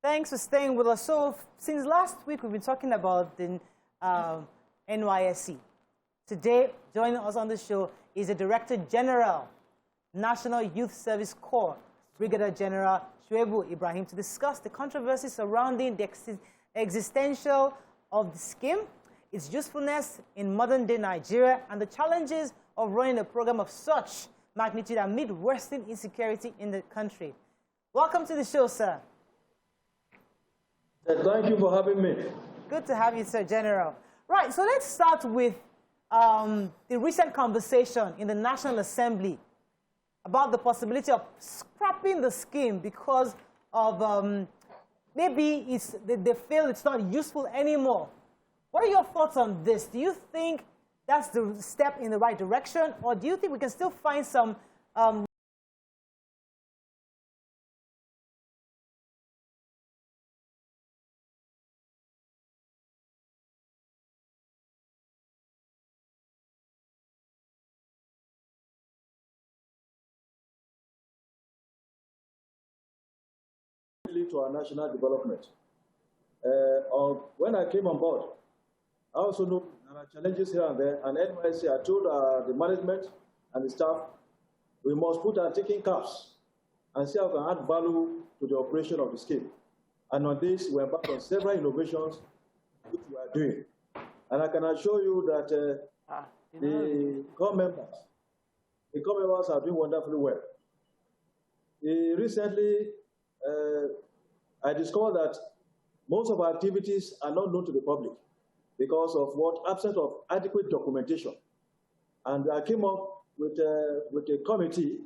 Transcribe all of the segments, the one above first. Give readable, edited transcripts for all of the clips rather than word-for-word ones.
Thanks for staying with us. So, since last week, we've been talking about the NYSC. Today, joining us on the show is the Director-General, National Youth Service Corps, Brigadier General Shuaibu Ibrahim, to discuss the controversies surrounding the existential of the scheme, its usefulness in modern-day Nigeria, and the challenges of running a program of such magnitude amid worsening insecurity in the country. Welcome to the show, sir. Thank you for having me. Good to have you, sir, General. Right, so let's start with the recent conversation in the National Assembly about the possibility of scrapping the scheme because of maybe they feel it's not useful anymore. What are your thoughts on this? Do you think that's the step in the right direction, or do you think we can still find some to our national development? When I came on board, I also know there are challenges here and there, and NYSC, I told the management and the staff, we must put our taking caps and see how we can add value to the operation of the scheme. And on this, we embarked on several innovations which we are doing. And I can assure you that the core members are doing wonderfully well. Recently, I discovered that most of our activities are not known to the public because of absence of adequate documentation. And I came up with a committee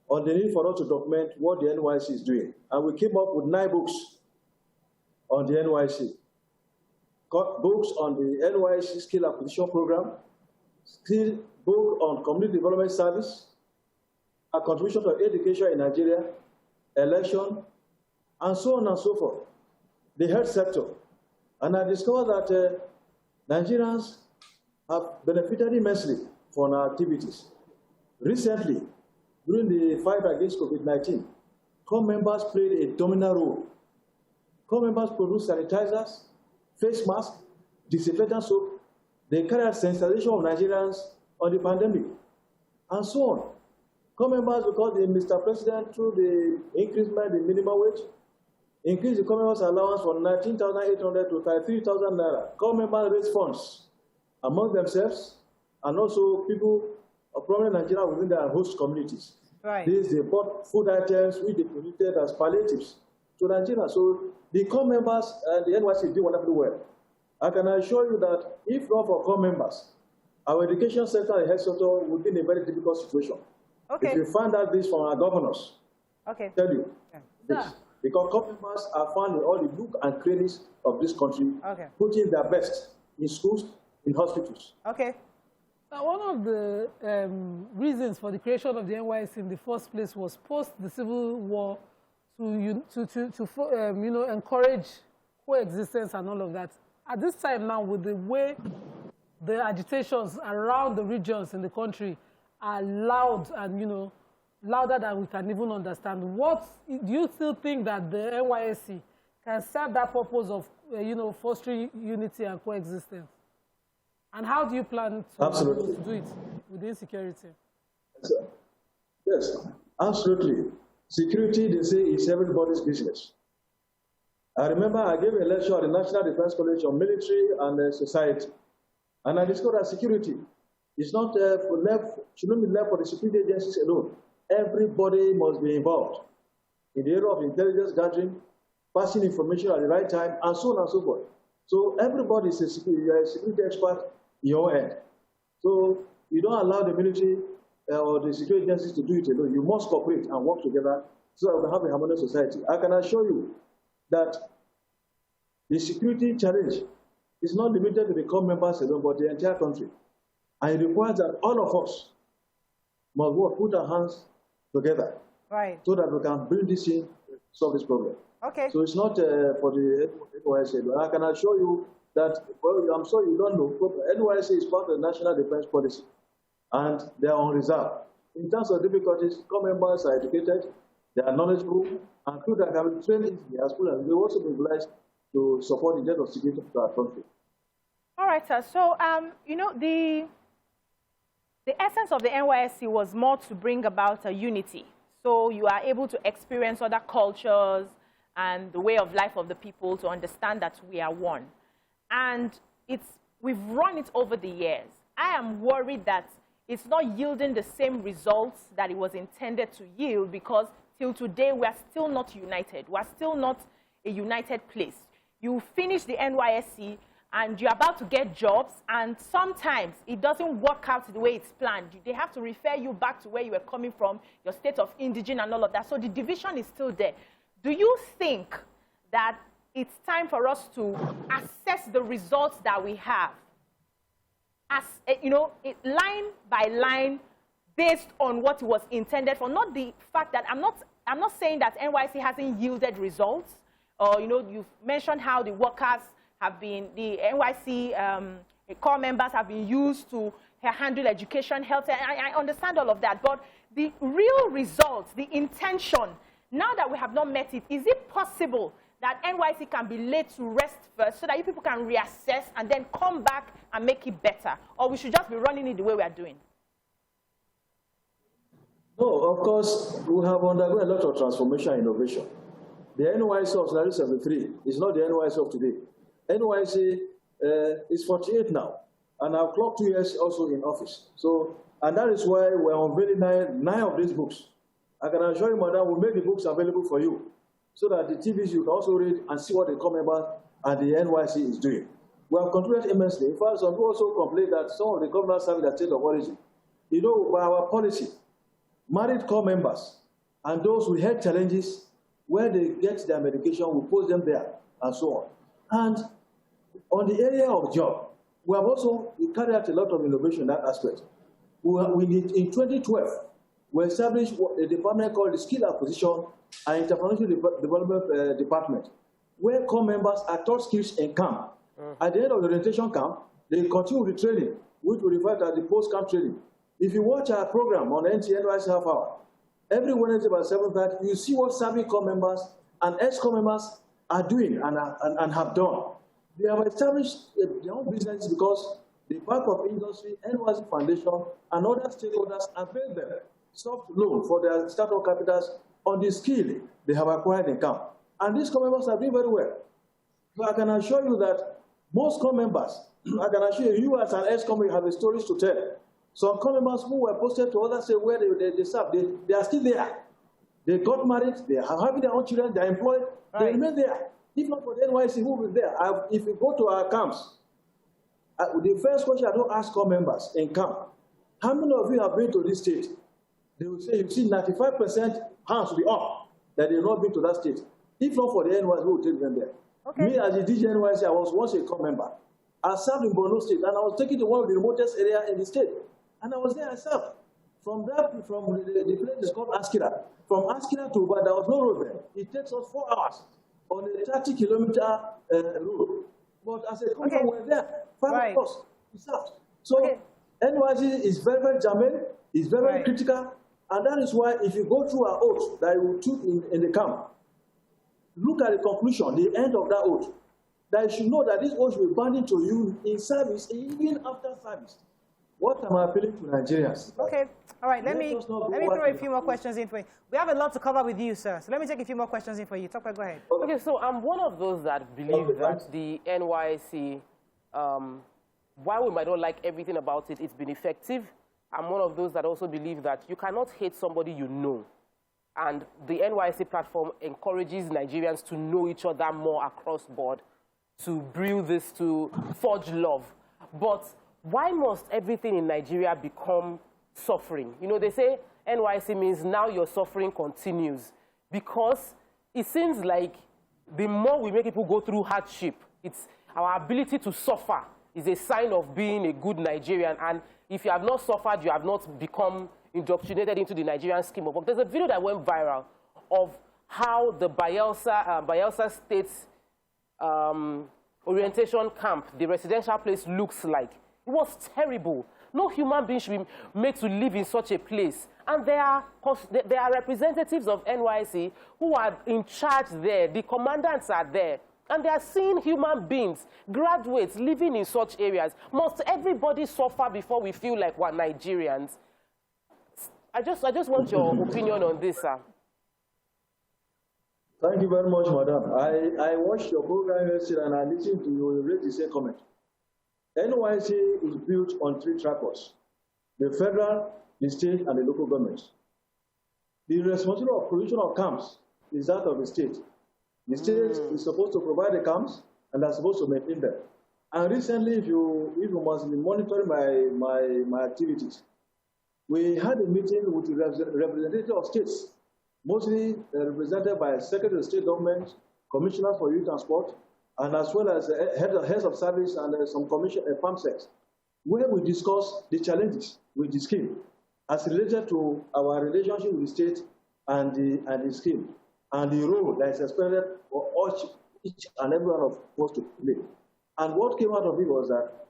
on the need for us to document what the NYSC is doing. And we came up with 9 books on the NYSC. Books on the NYSC Skill Acquisition Program, book on Community Development Service, a contribution to education in Nigeria, election, and so on and so forth. The health sector. And I discovered that Nigerians have benefited immensely from our activities. Recently, during the fight against COVID-19, core members played a dominant role. Core members produced sanitizers, face masks, disinfectant soap. They carried out sensitization of Nigerians on the pandemic, and so on. Core members, because Mr. President, through the increasement in minimum wage, increased the core members' allowance from 19,800 to 33,000 naira. Core members raised funds among themselves and also people of prominent Nigeria within their host communities. Right. They bought food items which they donated as palliatives to Nigeria. So the core members and the NYSC do wonderfully well. I can assure you that if not for core members, our education sector and health sector would be in a very difficult situation. Okay. If you find out this from our governors, okay, tell you. Yeah. This. Because core members are found in all the nook and crannies of this country, putting their best in schools, in hospitals. Okay. One of the reasons for the creation of the NYSC in the first place was post the Civil War to encourage coexistence and all of that. At this time now, with the way the agitations around the regions in the country are loud and, louder than we can even understand, what do you still think that the NYSC can serve that purpose of, fostering unity and coexistence? And how do you plan to do it with insecurity? Yes, absolutely. Security, they say, is everybody's business. I remember I gave a lecture at the National Defense College on military and society. And I discovered that security is not shouldn't be left for the security agencies alone. Everybody must be involved in the area of intelligence gathering, passing information at the right time, and so on and so forth. So everybody is a security expert in your end. So you don't allow the military or the security agencies to do it alone. You must cooperate and work together so that we can have a harmonious society. I can assure you that the security challenge is not limited to the core members alone, but the entire country. And it requires that all of us must work, put our hands together, right, so that we can bring this in, solve this problem. Okay. So it's not for the NYSC. I can assure you that, well, I'm sure you don't know, NYSC is part of the National Defense Policy, and they are on reserve. In terms of difficulties, core members are educated, they are knowledgeable, and so that can be trained easily as well as they also be obliged to support the interest of security of our country. All right, sir. So, you know, the essence of the NYSC was more to bring about a unity. So you are able to experience other cultures and the way of life of the people to understand that we are one. And we've run it over the years. I am worried that it's not yielding the same results that it was intended to yield, because till today we are still not united. We are still not a united place. You finish the NYSC and you're about to get jobs, and sometimes it doesn't work out the way it's planned. They have to refer you back to where you were coming from, your state of indigene and all of that. So the division is still there. Do you think that it's time for us to assess the results that we have, as you know, line by line, based on what it was intended for? Not the fact that I'm not saying that NYSC hasn't yielded results, or you know, you've mentioned how the workers have been, the NYSC core members have been used to handle education, health. I understand all of that, but the real results, the intention, now that we have not met it, is it possible that NYSC can be laid to rest first so that you people can reassess and then come back and make it better? Or we should just be running it the way we are doing? No, of course, we have undergone a lot of transformation and innovation. The NYSC of 1973 is not the NYSC of today. NYSC is 48 now, and I've clocked 2 years also in office. So, and that is why we're unveiling nine of these books. I can assure you, madam, we'll make the books available for you, so that the TVs you can also read and see what the core members and the NYSC is doing. We have contributed immensely. In fact, some people also complain that some of the governors serve their state of origin. You know, by our policy, married core members and those with health challenges, where they get their medication, we post them there, and so on. And on the area of job, we have also carried out a lot of innovation in that aspect. In 2012, we established a department called the Skill Acquisition and Entrepreneurship Development Department, where core members are taught skills in camp. At the end of the orientation camp, they continue with the training, which we refer to as the post-camp training. If you watch our program on NYSC half hour, every Wednesday by 7:30, you see what serving core members and ex-core members are doing and have done. They have established their own business because the Bank of Industry, NYSC Foundation, and other stakeholders avail them soft loan for their startup capitals on the skill they have acquired in camp. And these core members are doing very well. So I can assure you that most core members, I can assure you as an ex-core member have stories to tell. Some core members who were posted to other states where they serve, they are still there. They got married, they are having their own children, they are employed, they remain there. If not for the NYSC, who will be there? If you go to our camps, the first question I don't ask core members in camp, how many of you have been to this state? They will say, you see, 95% hands will be up that they have not been to that state. If not for the NYSC, who will take them there? Okay. Me, as a DG NYSC, I was once a core member. I served in Borno State, and I was taken to one of the remotest area in the state. And I was there myself. From the place is called Askira. From Askira to Uba, there was no road there. It takes us 4 hours on a 30-kilometer road. But as a company, we're there. 5 of us, we served. So NYSC is very, very germane, is very, very critical. And that is why if you go through our oath that you took in the camp, look at the conclusion, the end of that oath, that you should know that this oath will be binding to you in service, even after service. What am I appealing to Nigerians? Okay, all right, let me throw a few more questions in for you. We have a lot to cover with you, sir, so let me take a few more questions in for you. Tokwe, go ahead. Okay, so I'm one of those that believe that the NYSC, while we might not like everything about it, it's been effective. I'm one of those that also believe that you cannot hate somebody you know. And the NYSC platform encourages Nigerians to know each other more across board, to brew this, to forge love. But why must everything in Nigeria become suffering? You know, they say NYSC means now your suffering continues, because it seems like the more we make people go through hardship, it's our ability to suffer is a sign of being a good Nigerian. And if you have not suffered, you have not become indoctrinated into the Nigerian scheme of work. There's a video that went viral of how the Bayelsa State's orientation camp, the residential place, looks like. It was terrible. No human being should be made to live in such a place. And there are representatives of NYSC who are in charge there. The commandants are there. And they are seeing human beings, graduates, living in such areas. Must everybody suffer before we feel like we're Nigerians? I just want your opinion on this, sir. Thank you very much, madam. I watched your program yesterday and I listened to you raise the same comment. NYSC is built on 3 tracks: the federal, the state, and the local governments. The responsibility of provision of camps is that of the state. The state is supposed to provide the camps and are supposed to maintain them. And recently, if you must be monitoring my activities, we had a meeting with the representative of states, mostly represented by Secretary of State Government, Commissioner for Youth and Sport, and as well as heads of service and some farm sects, where we discuss the challenges with the scheme as related to our relationship with the state and the scheme, and the role that is expected for each and every one of us to play. And what came out of it was that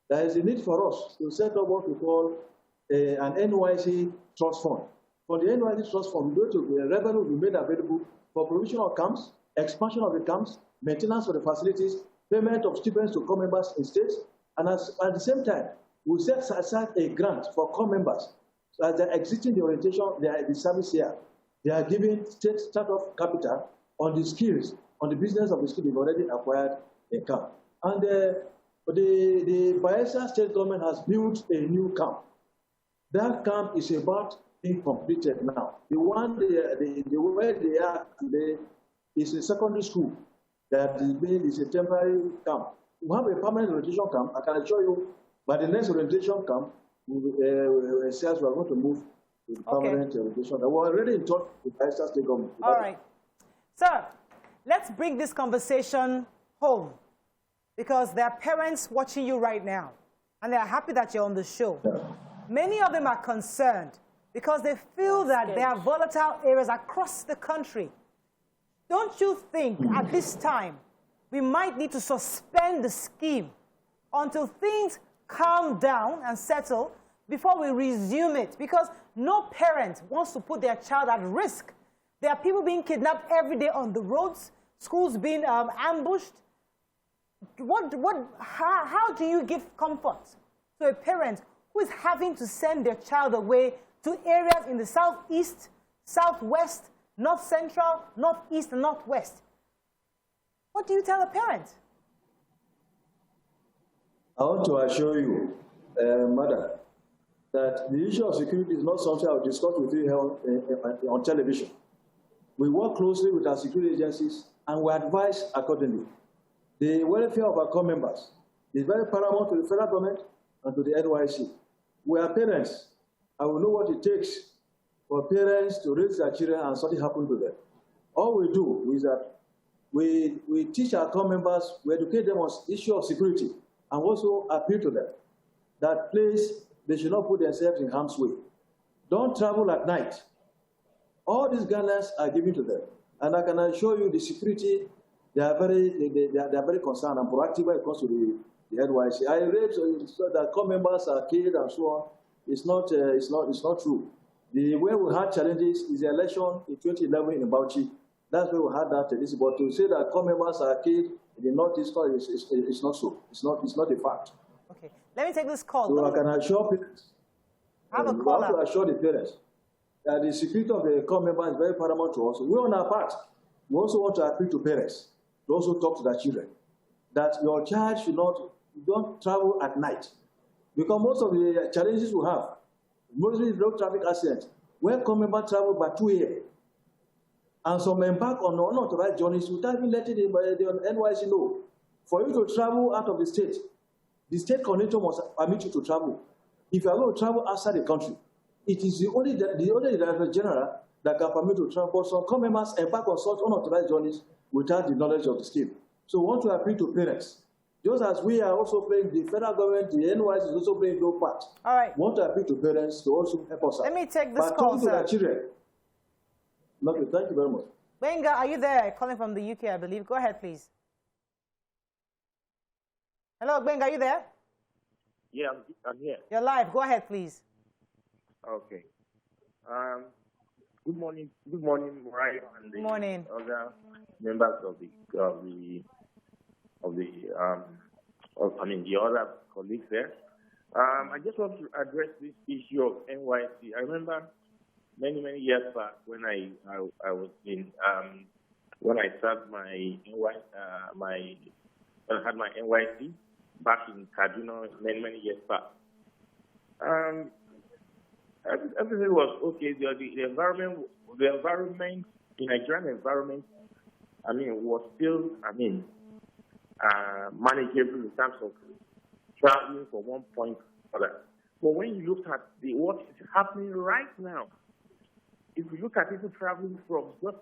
there is a need for us to set up what we call an NYSC trust fund. For the NYSC trust fund, the revenue will be made available for provision of camps, expansion of the camps, maintenance of the facilities, payment of stipends to core members in states, and at the same time, we set aside a grant for core members. So as they're exiting the orientation, the service here, they are giving state startup capital on the skills, on the business of the skill they've already acquired in camp. And the Bayelsa state government has built a new camp. That camp is about being completed now. The one where they are today is a secondary school that is a temporary camp. We have a permanent orientation camp. I can assure you, by the next orientation camp, we are going to move to the permanent orientation. We're already in touch with the Bayelsa state government. All right. Sir, let's bring this conversation home, because there are parents watching you right now, and they're happy that you're on the show. Yeah. Many of them are concerned because they feel that there are volatile areas across the country. Don't you think at this time we might need to suspend the scheme until things calm down and settle before we resume it? Because no parent wants to put their child at risk. There are people being kidnapped every day on the roads, schools being ambushed. How do you give comfort to a parent who is having to send their child away to areas in the southeast, southwest, north central, northeast, and northwest? What do you tell a parent? I want to assure you, madam, that the issue of security is not something I'll discuss with you here on television. We work closely with our security agencies and we advise accordingly. The welfare of our core members is very paramount to the federal government and to the NYSC. We are parents, and we know what it takes for parents to raise their children and something happen to them. All we do is that we teach our core members, we educate them on the issue of security, and also appeal to them that please, they should not put themselves in harm's way. Don't travel at night. All these guidelines are given to them. And I can assure you the security, they are very concerned and proactive when it comes to the NYSC. I read that core members are killed and so on. It's not true. The way we had challenges is the election in 2011 in Bauchi. That's where we had that. But to say that core members are killed in the Northeast, it's not so. It's not a fact. Okay. Let me take this call. So I can assure parents. I have a We caller. have to assure the parents that the security of the core member is very paramount to us. We on our part, we also want to appeal to parents to also talk to their children that your child should not, don't travel at night. Because most of the challenges we have, mostly road traffic accidents, where core members travel by 2 a.m. and some embark on unauthorized journeys without even letting the NYSC know. For you to travel out of the state coordinator must permit you to travel. If you are going to travel outside the country, it is the only Director-General that can permit you to travel. But some core members embark on such unauthorized journeys without the knowledge of the scheme. So we want to appeal to parents. Just as we are also playing, the federal government, the NYSC is also playing no part. All right. We want to appeal to parents to also help us out. Let me take this But call, talking to sir. their children. Okay, thank you very much. Benga, are you there? Calling from the UK, I believe. Go ahead, please. Hello, Benga, are you there? Yeah, I'm here. You're live. Go ahead, please. Okay. Good morning, Mariah, and the other members of the other colleagues there. I just want to address this issue of NYSC. I remember many years back when I was in when I started my when I had my NYSC back in Kaduna many years back. Everything was okay. The environment, the Nigerian environment, was still, manageable in terms of traveling from one point to another. But when you look at what is happening right now, if you look at people traveling from just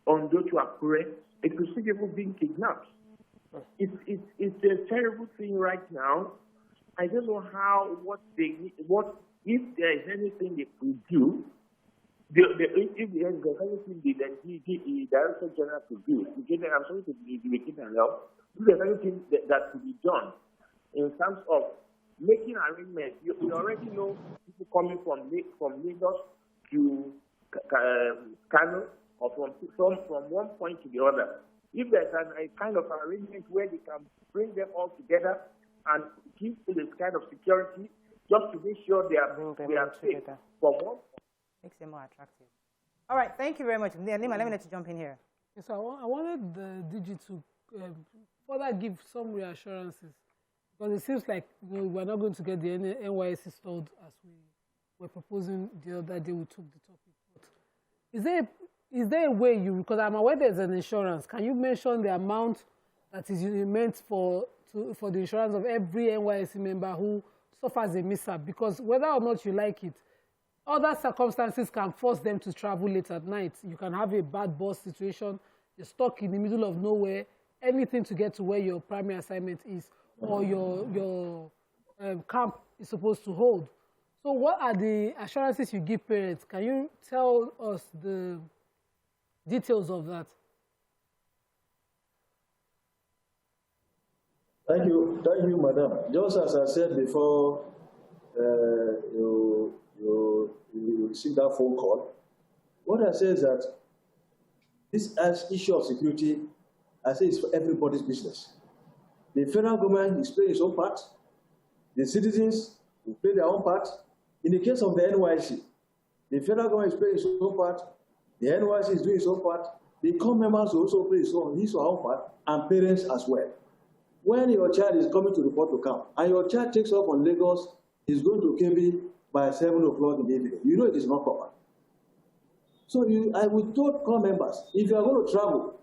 Ondo to Akure, it could see people being kidnapped. It's a terrible thing right now. I don't know if there is anything they could do. If there is anything the Director-General could do, I'm sorry to be making an help. If there's anything that could be done in terms of making arrangements, you already know people coming from Lagos to Kano, or from one point to the other. If there's a kind of arrangement where they can bring them all together and give this kind of security, just to make sure they are safe from one. Makes them more attractive. All right, thank you very much. Lima, let me let you jump in here. Yes, I wanted the DG to further give some reassurances, because it seems like we're not going to get the NYSC stalled as we were proposing the other day we took the topic. But is there a way because I'm aware there's an insurance, can you mention the amount that is meant for the insurance of every NYSC member who suffers a mishap? Because whether or not you like it, other circumstances can force them to travel late at night. You can have a bad bus situation, you're stuck in the middle of nowhere, anything to get to where your primary assignment is or your camp is supposed to hold. So what are the assurances you give parents? Can you tell us the details of that? Thank you, madam. Just as I said before, you received that phone call. What I say is that this issue of security, I say, is for everybody's business. The federal government is playing its own part. The citizens will play their own part. In the case of the NYSC, the federal government is playing its own part. The NYSC is doing its own part. The core members will also play his own part, and parents as well. When your child is coming to report to camp, and your child takes off on Lagos, is going to KB by 7 o'clock in the evening, you know it is not proper. So I would tell core members, if you are going to travel,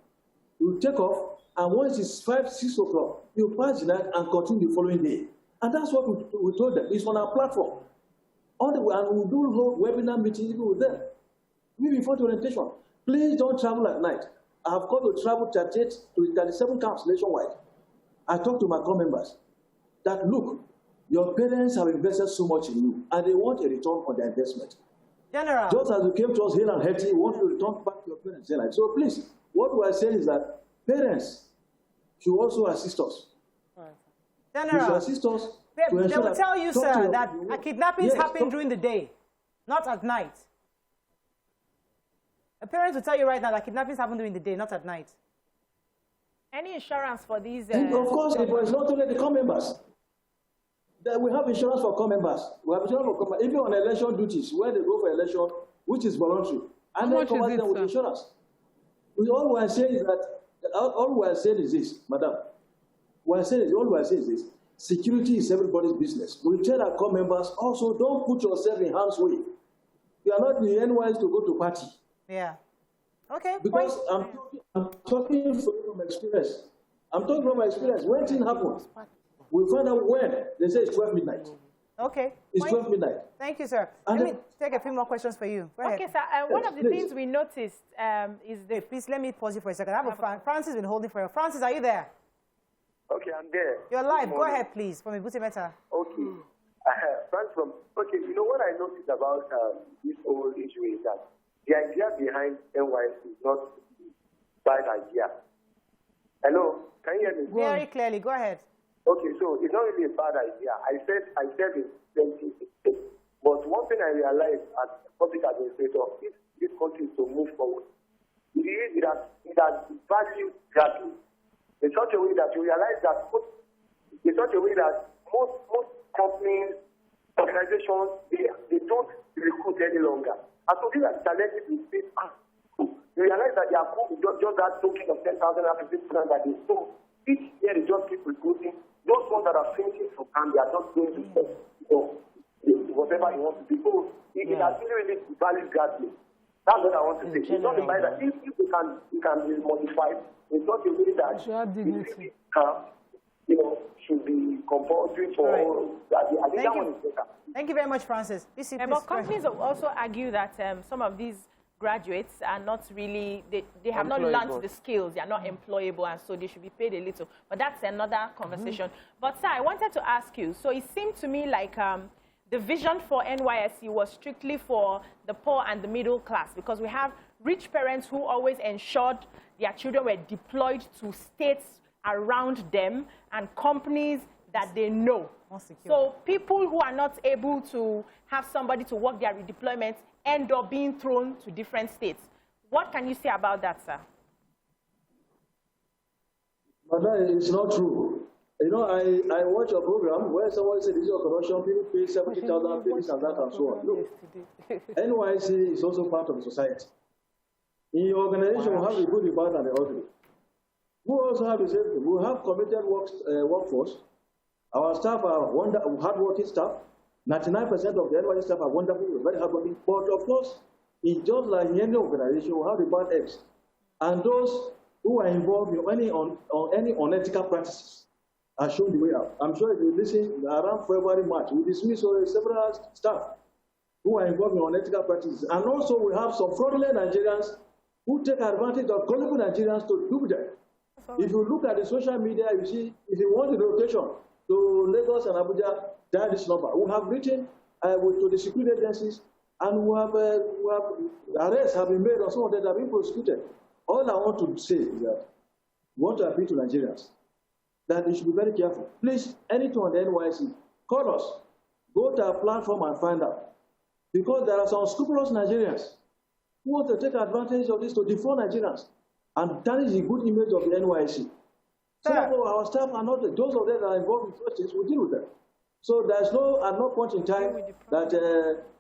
you take off, and once it's 5, 6 o'clock, you pass the night and continue the following day. And that's what we told them. It's on our platform. And we'll do whole webinar meeting even with them. Maybe before the orientation. Please don't travel at night. I have got to travel 38 to 37 camps nationwide. I talk to my core members that, look, your parents have invested so much in you, and they want a return on their investment. General. Just as you came to us here and healthy, we want you to return back to your parents. So please, what we are saying is that parents should also assist us. General. Should assist us. They will tell you, sir, that kidnappings happen during the day, not at night. A parent will tell you right now that kidnappings happen during the day, not at night. Any insurance for these? Of course, it was not only the core members. We have insurance for core members. We have insurance for core members. Even on election duties, where they go for election, which is voluntary, and they cover them with insurance. All we are saying is this, madam. All we are saying is this. Security is everybody's business. We tell our core members also, don't put yourself in harm's way. You are not in the NYS to go to party. Yeah. Okay. Because I'm talking from experience. I'm talking from my experience. When things happen, we find out when. They say it's 12 midnight. Okay. It's 12 midnight. Thank you, sir. Let me take a few more questions for you. Go ahead. Okay, sir. One of the things we noticed is the... Please, let me pause you for a second. I have Francis has been holding for you. Francis, are you there? Okay, I'm there. You're live. Go ahead, please, from Ibuti Meta. Okay. Okay, you know what I noticed about this whole issue is that the idea behind NYSC is not bad idea. Hello, can you hear me? Very clearly. Go ahead. Okay, so it's not really a bad idea. I said in 2016. But one thing I realized as a public administrator, if this country is to move forward, it has valued gradually in such a way that you realize that most companies, organizations, they don't recruit any longer. And so these are challenges we face. You realize that they are just that token of 10,000 and 15,000 that they so each year they just keep recruiting. Those ones that are finishing from camp, they are just going to whatever you want to do. So it has really valued gradually. That's what I want to say. It's not the matter that if it can be modified in such a way that should be compulsory for all. I think that one is better. Thank you very much, Francis. But companies also argue that some of these graduates are not really, they have not learned the skills, they are not employable, and so they should be paid a little. But that's another conversation. But sir, I wanted to ask you, so it seemed to me like the vision for NYSC was strictly for the poor and the middle class, because we have rich parents who always ensured their children were deployed to states around them and companies that they know. So people who are not able to have somebody to work their redeployment end up being thrown to different states. What can you say about that, sir? But that is not true. You know, I watch a program where someone said, this is your corruption, people pay 70,000, pay this and that and so on. Look, NYSC is also part of the society. In your organization, we have the good, the bad, and the ugly. We also have the same thing. We have committed workforce. Our staff are hardworking staff. 99% of the NYSC staff are wonderful, very hardworking. But of course, it's just like any organization, we have the bad eggs. And those who are involved in any unethical practices are shown the way out. I'm sure if you listen, around February, March, we dismiss several staff who are involved in unethical practices. And also we have some fraudulent Nigerians who take advantage of gullible Nigerians to do them. If you look at the social media, you see, if you want the location to Lagos and Abuja, dial this number. We have written to the security agencies, and we have arrests have been made on some of them that have been prosecuted. All I want to say is that we want to appeal to Nigerians that they should be very careful. Please, anything on the NYSC, call us. Go to our platform and find out. Because there are some scrupulous Nigerians who want to take advantage of this to defraud Nigerians and tarnish the good image of the NYSC. So our staff are not, those of them that are involved in such things, we deal with them. So there's at no point in time that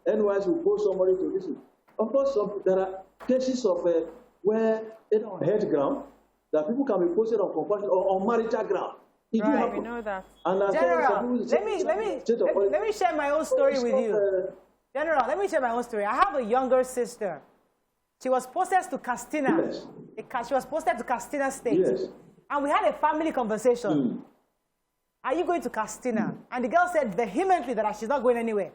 NYSC will post somebody to listen. Of course, there are cases of where it's on head ground, that people can be posted on compulsion or on marital ground. Right, we know that. And General, let me share my own story with you. General, let me share my own story. I have a younger sister. She was posted to Castina. Yes. She was posted to Castina State. Yes. And we had a family conversation. Are you going to Castina? And the girl said vehemently that she's not going anywhere.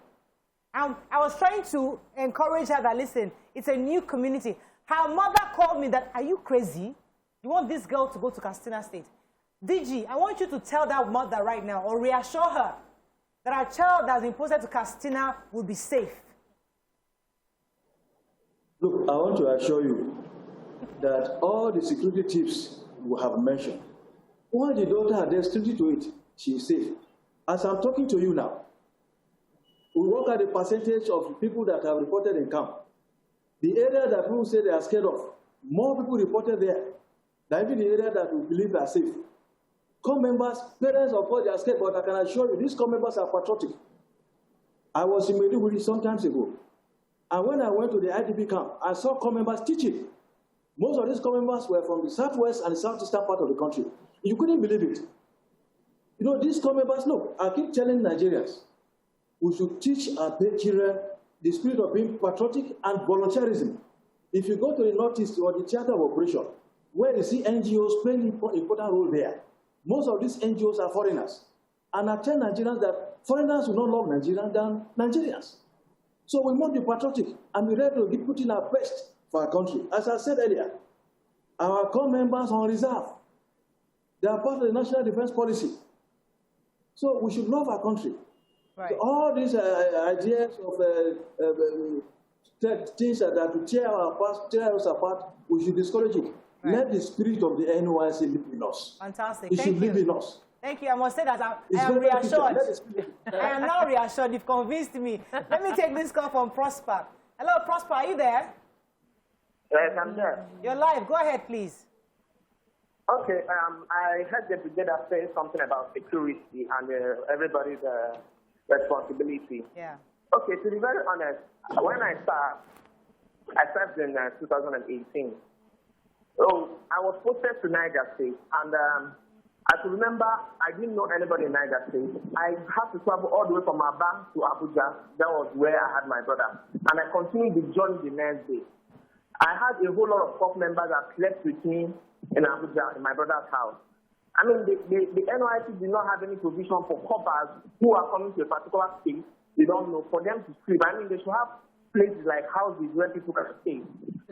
And I was trying to encourage her that, listen, it's a new community. Her mother called me that, are you crazy? You want this girl to go to Castina State? DG, I want you to tell that mother right now, or reassure her, that our child that's been posted to Castina will be safe. Look, I want to assure you that all the security tips we have mentioned, once the daughter had strictly to it, she is safe. As I'm talking to you now, we work at the percentage of people that have reported in camp. The area that people say they are scared of, more people reported there than even the area that we believe are safe. Corps members, parents, of course, they are scared, but I can assure you, these corps members are patriotic. I was in Maiduguri some time ago, and when I went to the IDP camp, I saw corps members teaching. Most of these corps members were from the southwest and the southeastern part of the country. You couldn't believe it. You know, these corps members, look, I keep telling Nigerians, we should teach our children the spirit of being patriotic and volunteerism. If you go to the Northeast or the theater of operation, where you see NGOs playing an important role there, most of these NGOs are foreigners. And I tell Nigerians that foreigners will not love Nigerians than Nigerians. So we must be patriotic and be ready to be putting our best for our country. As I said earlier, our corps members are on reserve. They are part of the national defense policy. So we should love our country. Right. So all these ideas of things that will tear us apart, we should discourage it. Right. Let the spirit of the NYSC live in us. Fantastic. It should live in us. Thank you. I must say that I am reassured. I am now reassured. You've convinced me. Let me take this call from Prosper. Hello, Prosper. Are you there? Yes, I'm there. You're live. Go ahead, please. Okay. I heard the brigadier say something about security and everybody's responsibility. Yeah. Okay. To be very honest, when I served in 2018. So I was posted to Niger State, and I could remember I didn't know anybody in Niger State. I had to travel all the way from Aba to Abuja. That was where I had my brother. And I continued the journey the next day. I had a whole lot of corps members that slept with me in Abuja, in my brother's house. I mean, the NYSC did not have any provision for corpers who are coming to a particular state. They don't know, for them to sleep. I mean, they should have places like houses where people can stay.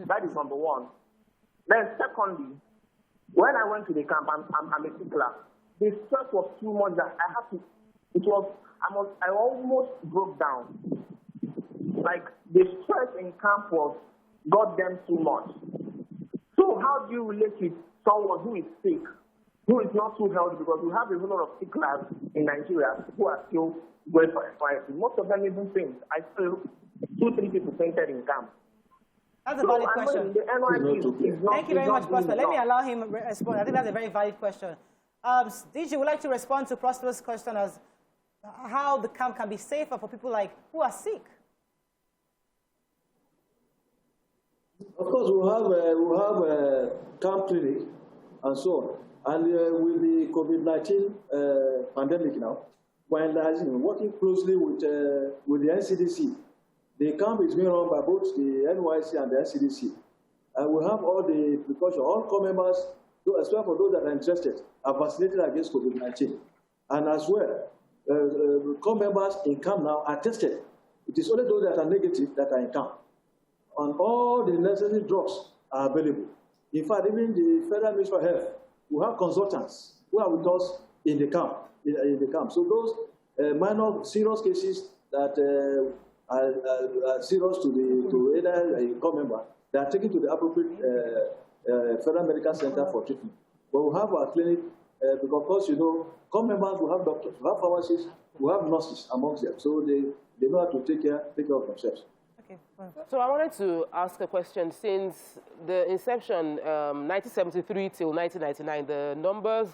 That is number one. Then secondly, when I went to the camp, I'm a tickler. The stress was too much that I had to, I almost broke down. Like, the stress in camp got them too much. So how do you relate with someone who is sick, who is not too healthy? Because we have a whole lot of ticklers in Nigeria who are still going for NYSC. Most of them even faint. I still 2-3 people fainted in camp. That's a valid question. Thank you very much, Prosper. Let me allow him to respond. I think that's a very valid question. DJ, would like to respond to Prosper's question as how the camp can be safer for people like who are sick? Of course, we'll have camp clinic and so on. And with the COVID-19 pandemic now, we're working closely with the NCDC. The camp is being run by both the NYSC and the NCDC. And we have all the precautions. All corps members, especially for those that are interested, are vaccinated against COVID-19. And as well, corps members in camp now are tested. It is only those that are negative that are in camp. And all the necessary drugs are available. In fact, even the Federal Ministry of Health, we have consultants who are with us in the camp. So those minor serious cases that are serious to either corps member, they are taken to the appropriate Federal Medical Center for treatment. But we have our clinic because, of course, you know, corps members will have doctors, will have pharmacists, will have nurses amongst them, so they know how to take care of themselves. Okay. So I wanted to ask a question. Since the inception, 1973 till 1999, the numbers,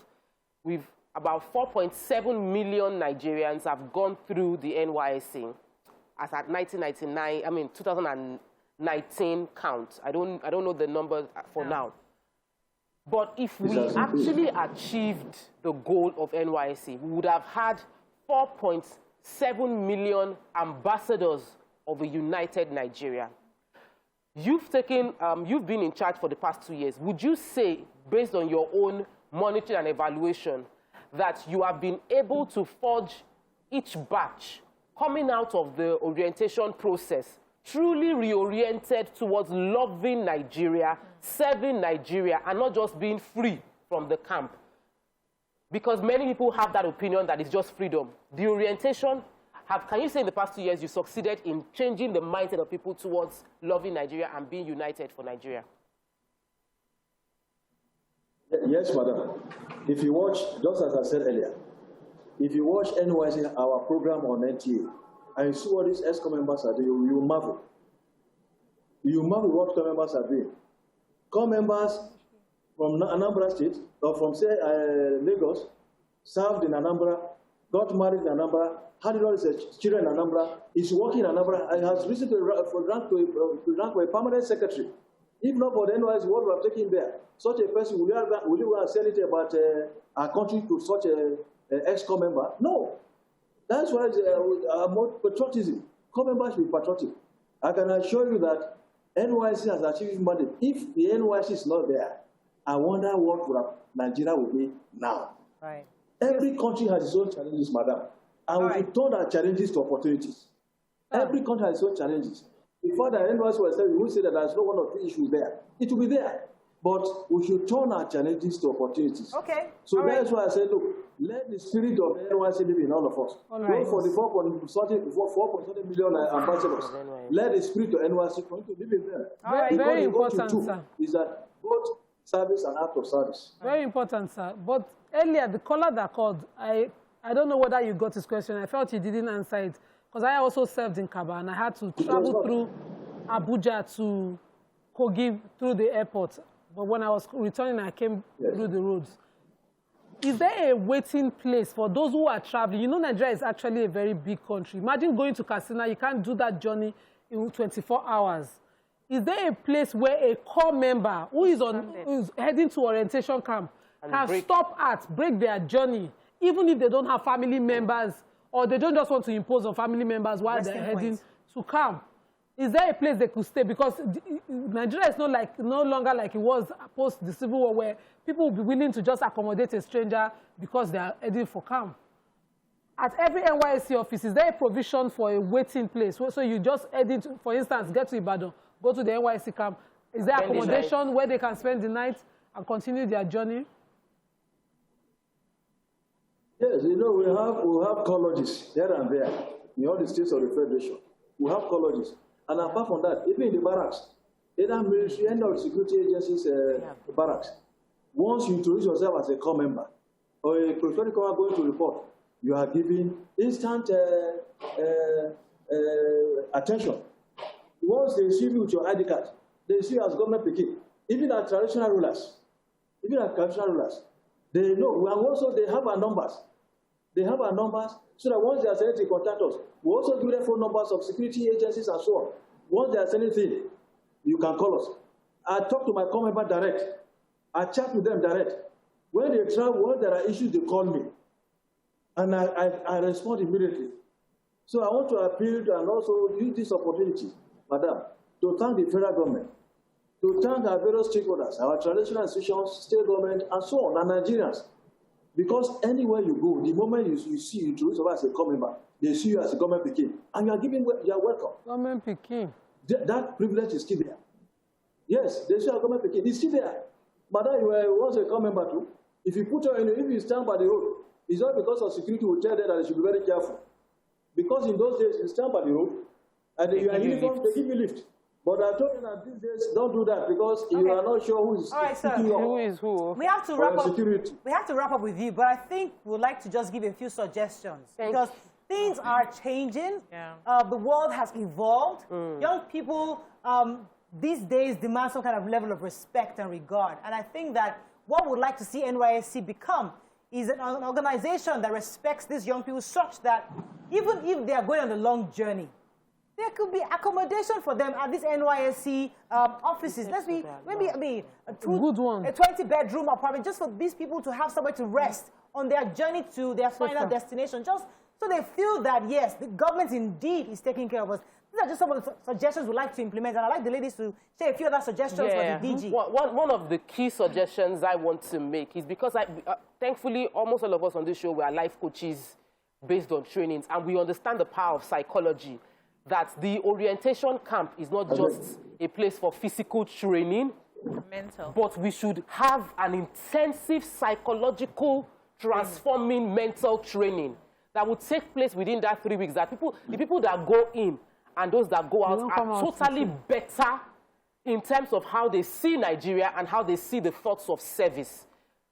about 4.7 million Nigerians have gone through the NYSC. As at 2019 count. I don't know the numbers for now. But if we actually achieved the goal of NYSC, we would have had 4.7 million ambassadors of a united Nigeria. You've been in charge for the past 2 years. Would you say, based on your own monitoring and evaluation, that you have been able to forge each batch coming out of the orientation process truly reoriented towards loving Nigeria, serving Nigeria, and not just being free from the camp? Because many people have that opinion that it's just freedom. The orientation, can you say in the past 2 years you succeeded in changing the mindset of people towards loving Nigeria and being united for Nigeria? Yes, madam. If you watch, just as I said earlier, if you watch NYSC, our program on NTA, and you see what these ESCOM members are doing, you marvel. You marvel what corps members are doing. Corps members from Anambra State, or from, say, Lagos, served in Anambra, got married in Anambra, had all his children in Anambra, is working in Anambra, and has recently ranked to a permanent secretary. If not for the NYSC, what we have taken there, such a person, will you go and sell it about our country to such an ex-corps member? No. That's why more patriotism. Corps members should be patriotic. I can assure you that NYSC has achieved its mandate. If the NYSC is not there, I wonder what Nigeria will be now. Right. Every country has its own challenges, madam. And we should turn our challenges to opportunities. Every country has its own challenges. Before the NYSC was said, we would say that there's no one or two issues there. It will be there. But we should turn our challenges to opportunities. Okay. So that's why I said, look, let the spirit of NYSC live in all of us. Go for the 4.7 million ambassadors. Let the spirit of NYSC continue to live in them. Very important, sir. Is that both service and out of service. Very important, sir. But earlier, the caller that called, I don't know whether you got his question. I felt he didn't answer it because I also served in Kaba and I had to travel through Abuja to Kogi through the airport. But when I was returning, I came through the roads. Is there a waiting place for those who are traveling? You know, Nigeria is actually a very big country. Imagine going to Katsina, you can't do that journey in 24 hours. Is there a place where a corps member who is heading to orientation camp can stop at, break their journey, even if they don't have family members or they don't just want to impose on family members while they're heading to camp? Is there a place they could stay? Because Nigeria is no longer like it was post the Civil War, where people will be willing to just accommodate a stranger because they are heading for camp. At every NYSC office, is there a provision for a waiting place? So you just head into, for instance, get to Ibadan, go to the NYSC camp. Is there accommodation where they can spend the night and continue their journey? Yes, you know, we have colleges here and there in all the states of the Federation. We have colleges. And apart from that, even in the barracks, either military and or security agencies barracks, once you introduce yourself as a corps member or a preferred corps going to report, you are given instant attention. Once they see you with your ID card, they see you as government picking. Even our traditional rulers, they know. And also they have our numbers. They have our numbers so that once they are sending to contact us, we also give them phone numbers of security agencies and so on. Once they are sending things, you can call us. I talk to my corps member direct. I chat with them direct. When they travel, when there are issues, they call me. And I respond immediately. So I want to appeal to and also use this opportunity, Madam, to thank the federal government, to thank our various stakeholders, our traditional institutions, state government, and so on, and Nigerians. Because anywhere you go, the moment you see you introduce yourself as a corps member, they see you as a government Peking, and you are welcome. Government Peking. That privilege is still there. Yes, they see you as government Peking. It's still there. But then you were once a corps member too. If you put your, if you stand by the road, it's not because of security will tell them that they should be very careful. Because in those days, you stand by the road, and you are in uniform, they give you lift. But I told you that these days, don't do that because you are not sure who is picking up. Who is who? We have to wrap up. Security. We have to wrap up with you, but I think we'd like to just give a few suggestions because things are changing. Yeah. The world has evolved. Young people these days demand some kind of level of respect and regard, and I think that what we'd like to see NYSC become is an organization that respects these young people such that even if they are going on a long journey, there could be accommodation for them at these NYSC offices. Let's be maybe a 20-bedroom apartment just for these people to have somewhere to rest on their journey to their final destination, just so they feel that, yes, the government indeed is taking care of us. These are just some of the suggestions we'd like to implement, and I'd like the ladies to share a few other suggestions for the DG. One of the key suggestions I want to make is because, thankfully, almost all of us on this show, we are life coaches based on trainings, and we understand the power of psychology, that the orientation camp is not just a place for physical training, but we should have an intensive psychological, transforming mental training that would take place within that 3 weeks, that the people that go in and those that go out are totally better in terms of how they see Nigeria and how they see the thoughts of service,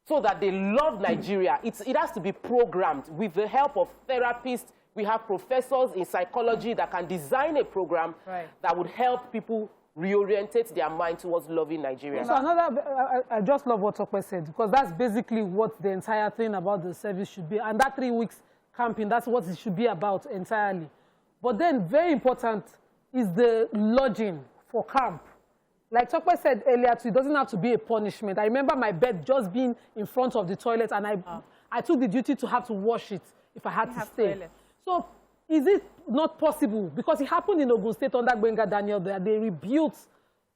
so that they love Nigeria. It has to be programmed with the help of therapists. We have professors in psychology that can design a program that would help people reorientate their mind towards loving Nigeria. So I just love what Tokwe said, because that's basically what the entire thing about the service should be. And that 3 weeks camping, that's what it should be about entirely. But then very important is the lodging for camp. Like Tokwe said earlier, it doesn't have to be a punishment. I remember my bed just being in front of the toilet, and I took the duty to have to wash it if I had to stay. Toilet. So is it not possible? Because it happened in Ogun State under Gbenga Daniel there. They rebuilt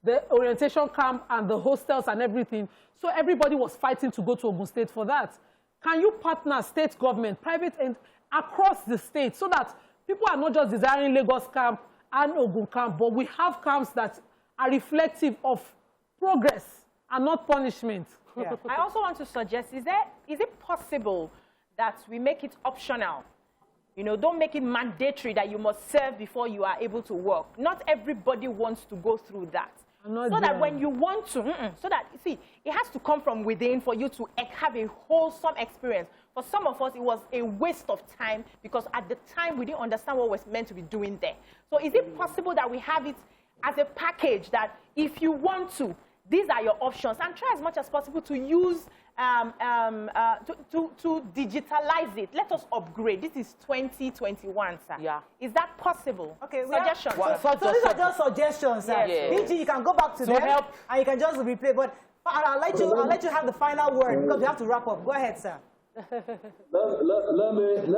the orientation camp and the hostels and everything. So everybody was fighting to go to Ogun State for that. Can you partner state government, private, and across the state so that people are not just desiring Lagos camp and Ogun camp, but we have camps that are reflective of progress and not punishment? Yeah. I also want to suggest, is it possible that we make it optional? You know, don't make it mandatory that you must serve before you are able to work. Not everybody wants to go through that. So that when you want to, so that, you see, it has to come from within for you to have a wholesome experience. For some of us, it was a waste of time because at the time we didn't understand what was meant to be doing there. So is it possible that we have it as a package that if you want to, these are your options, and try as much as possible to use, to digitalize it. Let us upgrade. This is 2021, sir. Yeah. Is that possible? Okay. Suggestions. So these are just suggestions, sir. Yes. BG, you can go back to them help. and you can just replay. But I'll let you have the final word because we have to wrap up. Go ahead, sir. Let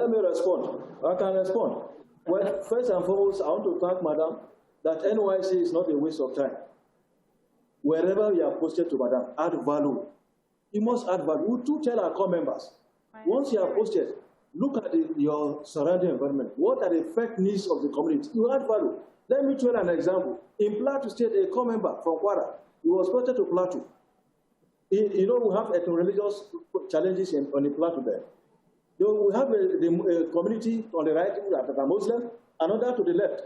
me respond. I can respond. Well, first and foremost, I want to thank Madam that NYSC is not a waste of time. Wherever you are posted to, Madam, add value. You must add value. We do tell our core members, once you are posted, look at your surrounding environment. What are the fact needs of the community? You add value. Let me tell you an example. In Plateau State, a core member from Kwara, he was posted to Plateau. You know, we have ethno-religious challenges on the Plateau there. So we have a community on the right that are Muslim, another to the left.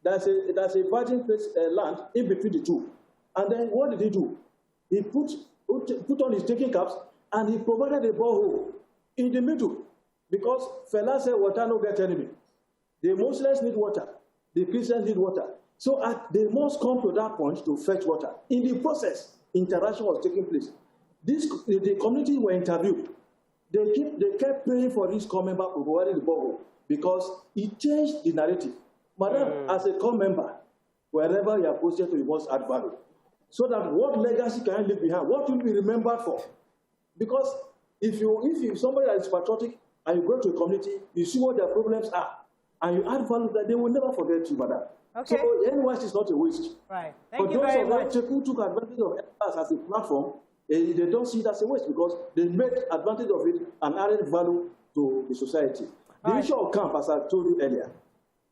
There's a virgin place, land in between the two. And then what did he do? He put on his taking caps and he provided a borehole in the middle because Fela said water no get enemy. The Muslims need water. The Christians need water. So they must come to that point to fetch water. In the process, interaction was taking place. The community were interviewed. They kept praying for this core member providing the borehole because it changed the narrative. Madam, as a core member, wherever you are posted to, you must add value. So that what legacy can you leave behind? What will be remembered for? Because if somebody that is patriotic and you go to a community, you see what their problems are, and you add value that they will never forget you, Madam. Okay. So NYSC is not a waste. Right. Thank you very much. But those who took advantage of us as a platform, they don't see it as a waste because they made advantage of it and added value to the society. The issue of camp, as I told you earlier,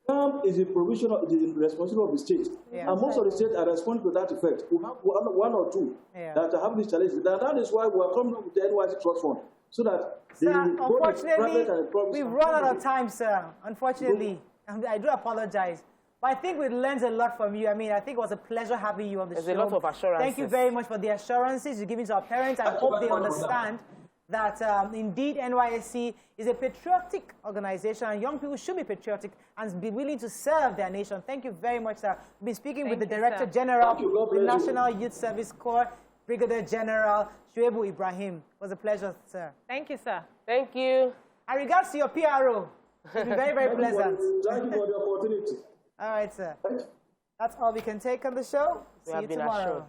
camp is the responsibility of the state. Yeah. And most of the states are responding to that effect. We have one or two that have these challenges. And that is why we are coming up with the NYSC Trust Fund. So that unfortunately, we've run out of time, sir. Unfortunately, I do apologize. But I think we learned a lot from you. I mean, I think it was a pleasure having you on the show. There's a lot of assurances. Thank you very much for the assurances you're giving to our parents. I hope they understand that indeed NYSC is a patriotic organization and young people should be patriotic and be willing to serve their nation. Thank you very much, sir. We've been speaking with the Director-General of the National Youth Service Corps, Brigadier General Shuaibu Ibrahim. It was a pleasure, sir. Thank you, sir. Thank you. And regards to your PRO, it's been very, very pleasant. Thank you for the opportunity. All right, sir. That's all we can take on the show. See you tomorrow.